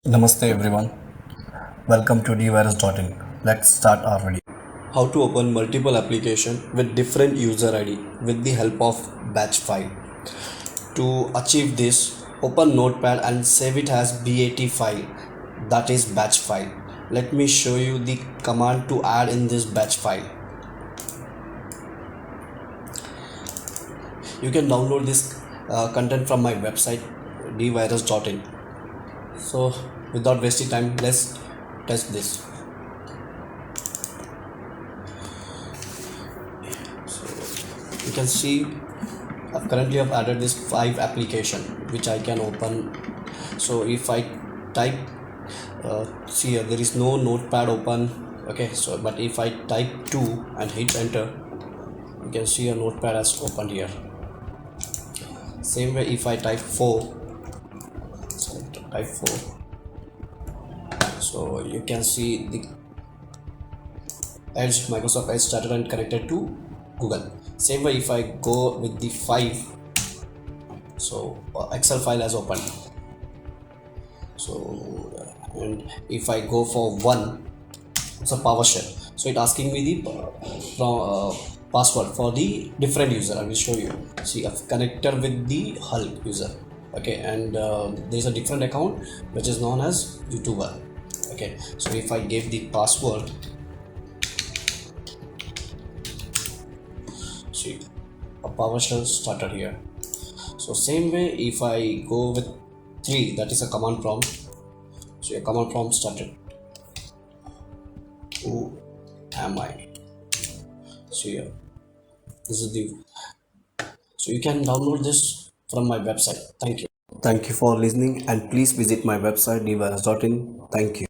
Namaste everyone. Welcome to dvirus.in. Let's start our video. How to open multiple application with different user ID with the help of batch file. To achieve this, open Notepad and save it as BAT file, that is batch file. Let me show you the command to add in this batch file. You can download this content from my website dvirus.in. So without wasting time, let's test this. So you can see I've added this 5 application which I can open. So if I type see here, there is no notepad open. Okay, so but if I type 2 and hit enter, you can see a notepad has opened here. Same way if I type 4, so type 4, so you can see the Edge, Microsoft Edge started and connected to Google. Same way if I go with the 5, so Excel file has opened. So and if I go for 1, it's a PowerShell. So it asking me the password for the different user. I will show you. See, I've connected with the Hulk user. Okay, and there's a different account which is known as YouTuber. Okay, so if I give the password, see a PowerShell started here. So same way if I go with 3, that is a command prompt. So a command prompt started. Who am I? So here, this is the. So you can download this from my website. Thank you. Thank you for listening, and please visit my website dvirus.in. Thank you.